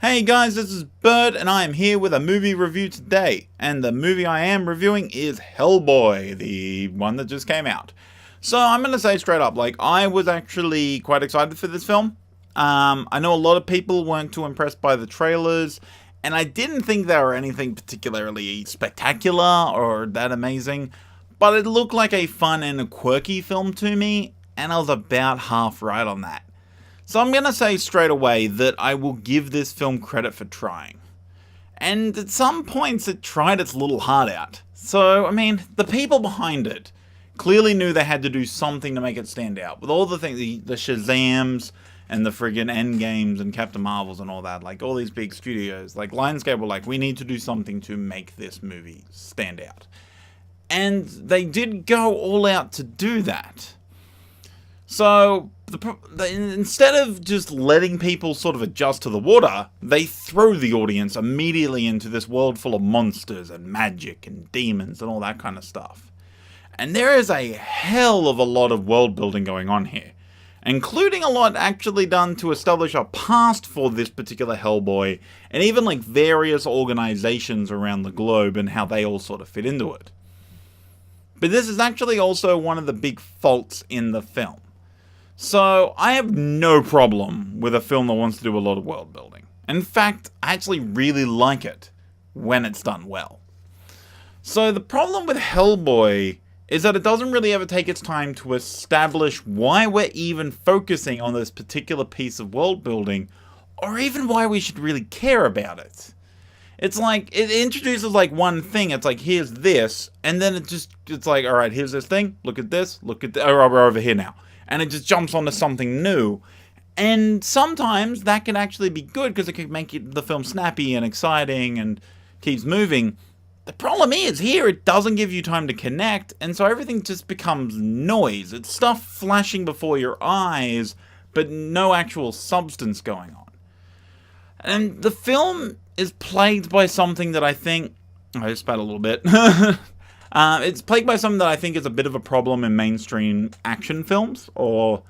Hey guys, this is Burt, and I am here with a movie review today. And the movie I am reviewing is Hellboy, the one that just came out. So I'm going to say straight up, I was actually quite excited for this film. I know a lot of people weren't too impressed by the trailers, and I didn't think they were anything particularly spectacular or that amazing. But it looked like a fun and a quirky film to me, and I was about half right on that. So I'm going to say straight away that I will give this film credit for trying. And at some points it tried its little heart out. So, I mean, the people behind it clearly knew they had to do something to make it stand out. With all the things, the Shazams and the friggin' Endgames and Captain Marvels and all that, all these big studios, Lionsgate were like, we need to do something to make this movie stand out. And they did go all out to do that. So, instead of just letting people sort of adjust to the water, they throw the audience immediately into this world full of monsters and magic and demons and all that kind of stuff. And there is a hell of a lot of world building going on here, including a lot actually done to establish a past for this particular Hellboy, and even various organizations around the globe and how they all sort of fit into it. But this is actually also one of the big faults in the film. So, I have no problem with a film that wants to do a lot of world building. In fact, I actually really like it when it's done well. So, the problem with Hellboy is that it doesn't really ever take its time to establish why we're even focusing on this particular piece of world building, or even why we should really care about it. It's it introduces one thing, it's here's this, and then it's alright, here's this thing, look at this, we're over here now. And it just jumps onto something new. And sometimes that can actually be good because it can make the film snappy and exciting and keeps moving. The problem is here it doesn't give you time to connect, and so everything just becomes noise. It's stuff flashing before your eyes, but no actual substance going on. And the film is plagued by something that I think... I just spat a little bit. It's plagued by something that I think is a bit of a problem in mainstream action films, or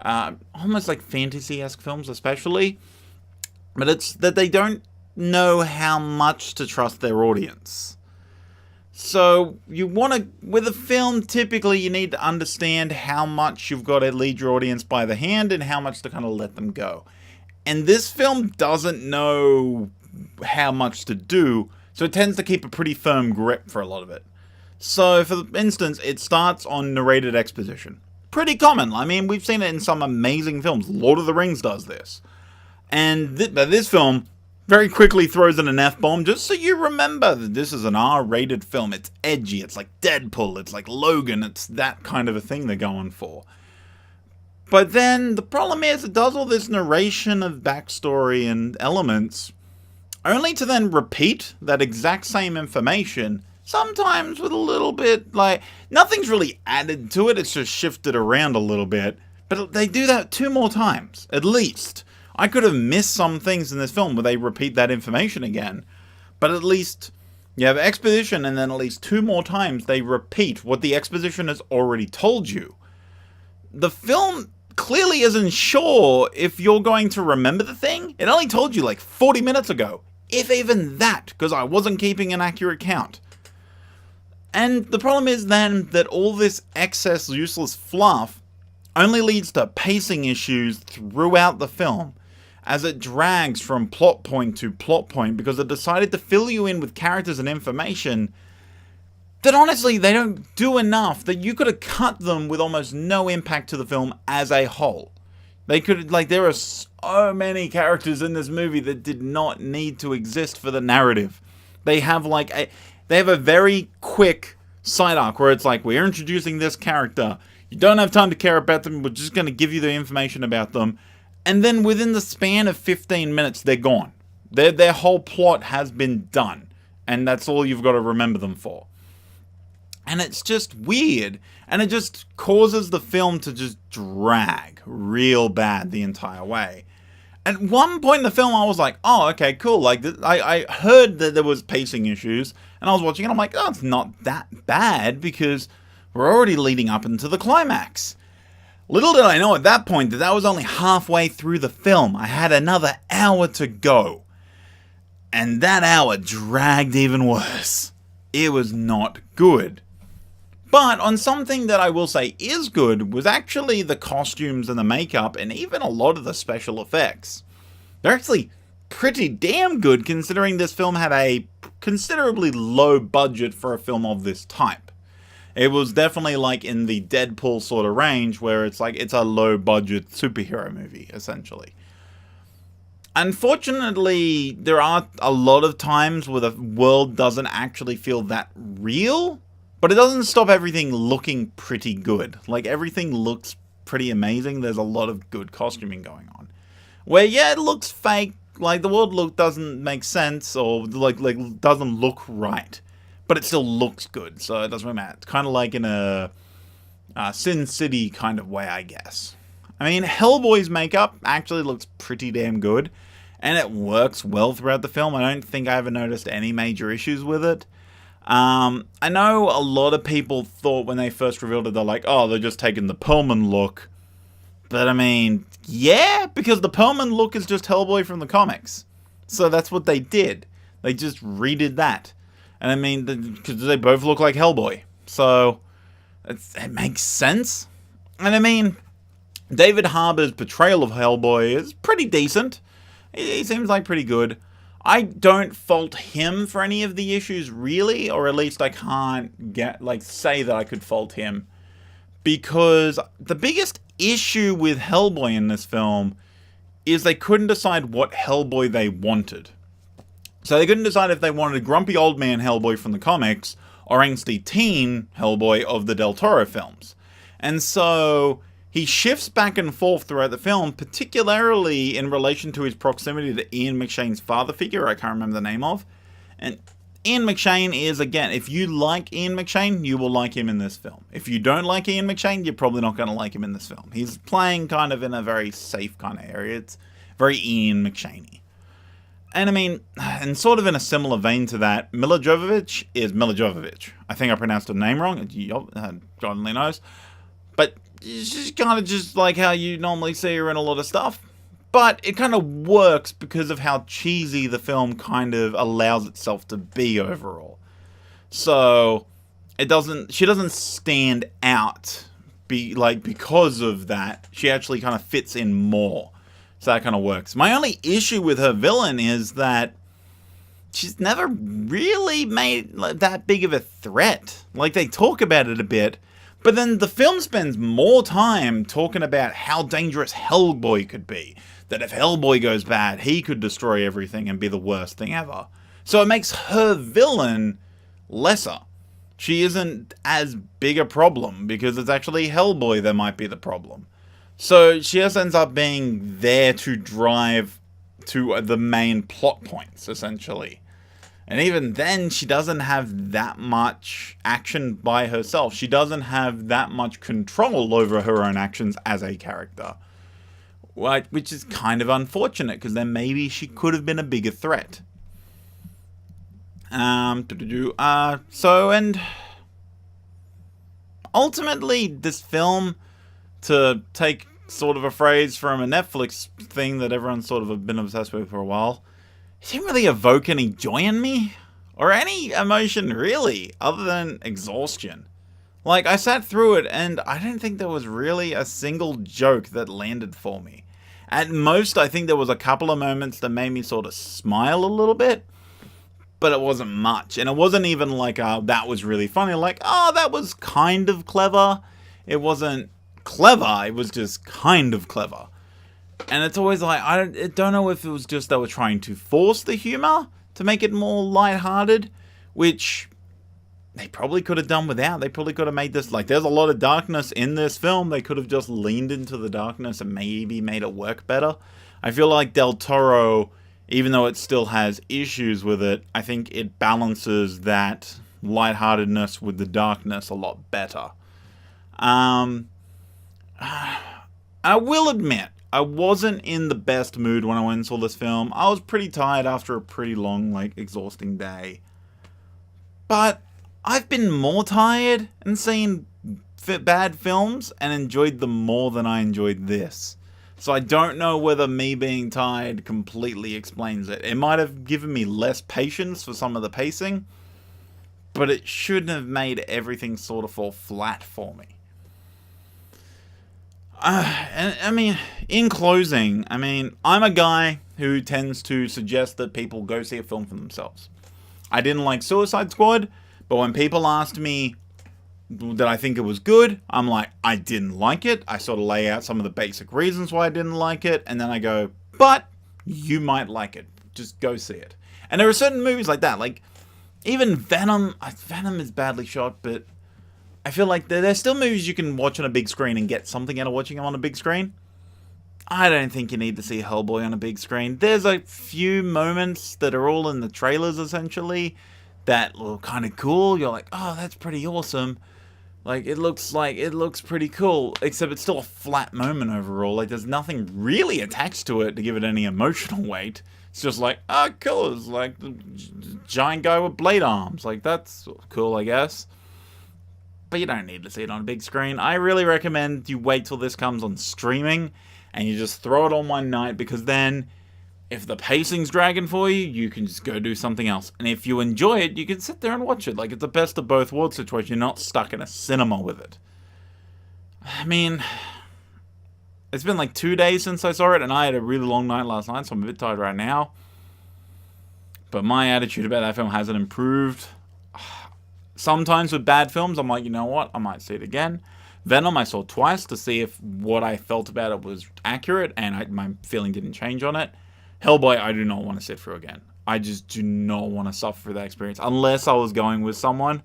almost fantasy-esque films especially. But it's that they don't know how much to trust their audience. So with a film, typically you need to understand how much you've got to lead your audience by the hand and how much to kind of let them go. And this film doesn't know how much to do, so it tends to keep a pretty firm grip for a lot of it. So, for instance, it starts on narrated exposition. Pretty common. I mean, we've seen it in some amazing films. Lord of the Rings does this. And this film very quickly throws in an F-bomb just so you remember that this is an R-rated film. It's edgy. It's like Deadpool. It's like Logan. It's that kind of a thing they're going for. But then, the problem is it does all this narration of backstory and elements, only to then repeat that exact same information, sometimes with a little bit, nothing's really added to it, it's just shifted around a little bit. But they do that 2 more times, at least. I could have missed some things in this film where they repeat that information again. But at least you have exposition, and then at least 2 more times they repeat what the exposition has already told you. The film clearly isn't sure if you're going to remember the thing. It only told you 40 minutes ago. If even that, because I wasn't keeping an accurate count. And the problem is then that all this excess useless fluff only leads to pacing issues throughout the film, as it drags from plot point to plot point because it decided to fill you in with characters and information that honestly they don't do enough, that you could have cut them with almost no impact to the film as a whole. They could, there are so many characters in this movie that did not need to exist for the narrative. They have they have a very quick side arc where it's we're introducing this character. You don't have time to care about them. We're just going to give you the information about them. And then within the span of 15 minutes, they're gone. Their whole plot has been done. And that's all you've got to remember them for. And it's just weird. And it just causes the film to just drag real bad the entire way. At one point in the film, I was like, oh, okay, cool. I heard that there was pacing issues, and I was watching it, and I'm like, oh, it's not that bad, because we're already leading up into the climax. Little did I know at that point that was only halfway through the film. I had another hour to go. And that hour dragged even worse. It was not good. But on something that I will say is good was actually the costumes and the makeup and even a lot of the special effects. They're actually pretty damn good considering this film had a considerably low budget for a film of this type. It was definitely like in the Deadpool sort of range where it's like it's a low budget superhero movie, essentially. Unfortunately, there are a lot of times where the world doesn't actually feel that real, but it doesn't stop everything looking pretty good. Like, everything looks pretty amazing. There's a lot of good costuming going on. Where, yeah, it looks fake. Like, the world look doesn't make sense or, like doesn't look right. But it still looks good, so it doesn't really matter. It's kind of like in a Sin City kind of way, I guess. I mean, Hellboy's makeup actually looks pretty damn good. And it works well throughout the film. I don't think I ever noticed any major issues with it. I know a lot of people thought when they first revealed it, they're like, oh, they're just taking the Perlman look. But I mean, yeah, because the Perlman look is just Hellboy from the comics. So that's what they did. They just redid that. And I mean, because they both look like Hellboy. So it makes sense. And I mean, David Harbour's portrayal of Hellboy is pretty decent. He seems like pretty good. I don't fault him for any of the issues, really, or at least I can't say that I could fault him. Because the biggest issue with Hellboy in this film is they couldn't decide what Hellboy they wanted. So they couldn't decide if they wanted a grumpy old man Hellboy from the comics or angsty teen Hellboy of the Del Toro films. And so he shifts back and forth throughout the film, particularly in relation to his proximity to Ian McShane's father figure, I can't remember the name of. And Ian McShane is, again, if you like Ian McShane, you will like him in this film. If you don't like Ian McShane, you're probably not going to like him in this film. He's playing kind of in a very safe kind of area. It's very Ian McShane-y. And I mean, and sort of in a similar vein to that, Milla Jovovich is Milla Jovovich. I think I pronounced her name wrong. God only knows. But she's kind of just like how you normally see her in a lot of stuff. But it kind of works because of how cheesy the film kind of allows itself to be overall. So she doesn't stand out because of that. She actually kind of fits in more. So that kind of works. My only issue with her villain is that she's never really made that big of a threat. Like, they talk about it a bit, but then the film spends more time talking about how dangerous Hellboy could be. That if Hellboy goes bad, he could destroy everything and be the worst thing ever. So it makes her villain lesser. She isn't as big a problem because it's actually Hellboy that might be the problem. So she just ends up being there to drive to the main plot points, essentially. And even then, she doesn't have that much action by herself. She doesn't have that much control over her own actions as a character. Which is kind of unfortunate, because then maybe she could have been a bigger threat. And ultimately, this film, to take sort of a phrase from a Netflix thing that everyone's sort of been obsessed with for a while, it didn't really evoke any joy in me, or any emotion really, other than exhaustion. Like, I sat through it, and I don't think there was really a single joke that landed for me. At most, I think there was a couple of moments that made me sort of smile a little bit, but it wasn't much. And it wasn't even like, that was really funny. Like, oh, that was kind of clever. It wasn't clever, it was just kind of clever. And it's always like, I don't know if it was just they were trying to force the humor to make it more lighthearted, which they probably could have done without. They probably could have made this, like, there's a lot of darkness in this film. They could have just leaned into the darkness and maybe made it work better. I feel like Del Toro, even though it still has issues with it, I think it balances that lightheartedness with the darkness a lot better. I will admit, I wasn't in the best mood when I went and saw this film. I was pretty tired after a pretty long, exhausting day. But I've been more tired and seen bad films and enjoyed them more than I enjoyed this. So I don't know whether me being tired completely explains it. It might have given me less patience for some of the pacing, but it shouldn't have made everything sort of fall flat for me. And I mean, in closing, I mean, I'm a guy who tends to suggest that people go see a film for themselves. I didn't like Suicide Squad, but when people asked me did I think it was good, I'm like, I didn't like it. I sort of lay out some of the basic reasons why I didn't like it, and then I go, but you might like it. Just go see it. And there are certain movies like that, like even Venom. Venom is badly shot, but I feel like there's still movies you can watch on a big screen and get something out of watching them on a big screen. I don't think you need to see Hellboy on a big screen. There's a few moments that are all in the trailers, essentially, that look kind of cool. You're like, oh, that's pretty awesome. Like, it looks pretty cool, except it's still a flat moment overall. Like, there's nothing really attached to it to give it any emotional weight. It's just like, oh, cool. It's like the giant guy with blade arms. Like, that's cool, I guess. But you don't need to see it on a big screen. I really recommend you wait till this comes on streaming and you just throw it on one night, because then if the pacing's dragging for you, you can just go do something else. And if you enjoy it, you can sit there and watch it. Like, it's the best of both worlds situation. You're not stuck in a cinema with it. I mean, it's been like 2 days since I saw it, and I had a really long night last night, so I'm a bit tired right now. But my attitude about that film hasn't improved. Sometimes with bad films, I'm like, you know what? I might see it again. Venom, I saw twice to see if what I felt about it was accurate, and my feeling didn't change on it. Hellboy, I do not want to sit through again. I just do not want to suffer through that experience. Unless I was going with someone.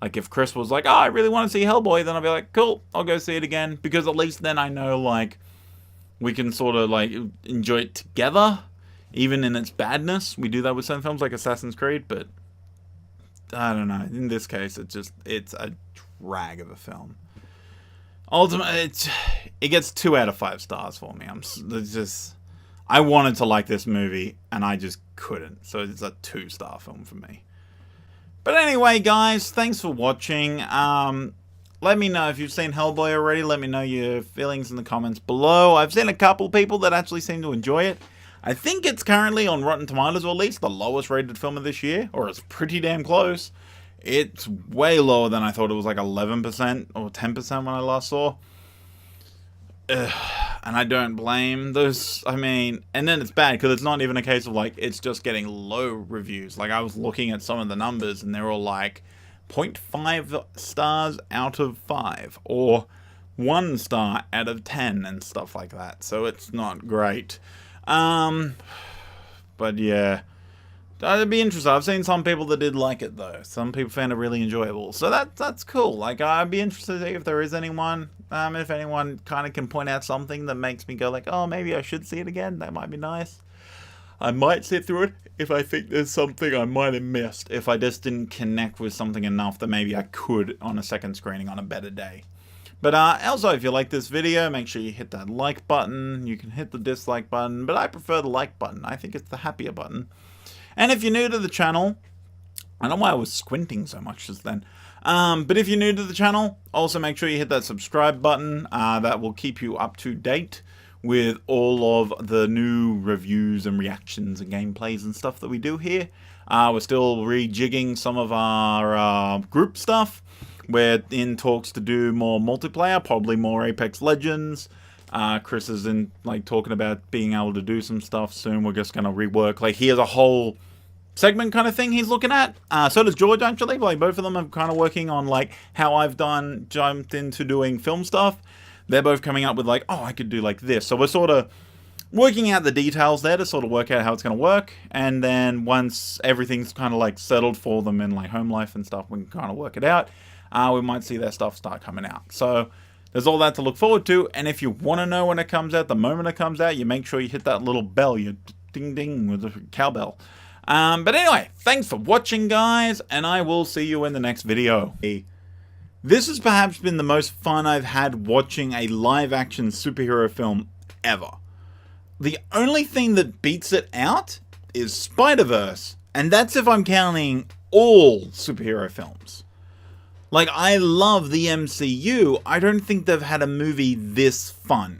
Like, if Chris was like, oh, I really want to see Hellboy, then I'll be like, cool, I'll go see it again. Because at least then I know, like, we can sort of, like, enjoy it together. Even in its badness. We do that with some films like Assassin's Creed, but I don't know. In this case, it's a drag of a film. Ultimately, it gets 2 out of 5 stars for me. I wanted to like this movie, and I just couldn't. So it's a 2-star film for me. But anyway, guys, thanks for watching. Let me know if you've seen Hellboy already. Let me know your feelings in the comments below. I've seen a couple people that actually seem to enjoy it. I think it's currently on Rotten Tomatoes, or at least the lowest rated film of this year. Or it's pretty damn close. It's way lower than I thought. It was like 11% or 10% when I last saw. And I don't blame those. I mean, and then it's bad because it's not even a case of like it's just getting low reviews. Like, I was looking at some of the numbers and they're all like 0.5 stars out of 5 or 1 star out of 10 and stuff like that. So it's not great. But yeah, I'd be interested. I've seen some people that did like it though. Some people found it really enjoyable. So that's cool. Like, I'd be interested to see if there is anyone. If anyone kind of can point out something that makes me go like, oh, maybe I should see it again. That might be nice. I might sit through it if I think there's something I might have missed. If I just didn't connect with something enough that maybe I could on a second screening on a better day. But also, if you like this video, make sure you hit that like button. You can hit the dislike button, but I prefer the like button. I think it's the happier button. And if you're new to the channel, I don't know why I was squinting so much just then. But if you're new to the channel, also make sure you hit that subscribe button. That will keep you up to date with all of the new reviews and reactions and gameplays and stuff that we do here. We're still rejigging some of our group stuff. We're in talks to do more multiplayer, probably more Apex Legends. Chris is in like talking about being able to do some stuff soon. We're just gonna rework. Like, he has a whole segment kind of thing he's looking at. So does George, actually. Like, both of them are kind of working on like how I've jumped into doing film stuff. They're both coming up with like, oh, I could do like this. So we're sort of working out the details there to sort of work out how it's going to work. And then once everything's kind of like settled for them in like home life and stuff, we can kind of work it out. We might see their stuff start coming out. So there's all that to look forward to. And if you want to know when it comes out, the moment it comes out, you make sure you hit that little bell, you ding ding with the cowbell. But anyway, thanks for watching, guys, and I will see you in the next video. This has perhaps been the most fun I've had watching a live-action superhero film ever. The only thing that beats it out is Spider-Verse, and that's if I'm counting all superhero films. Like, I love the MCU. I don't think they've had a movie this fun.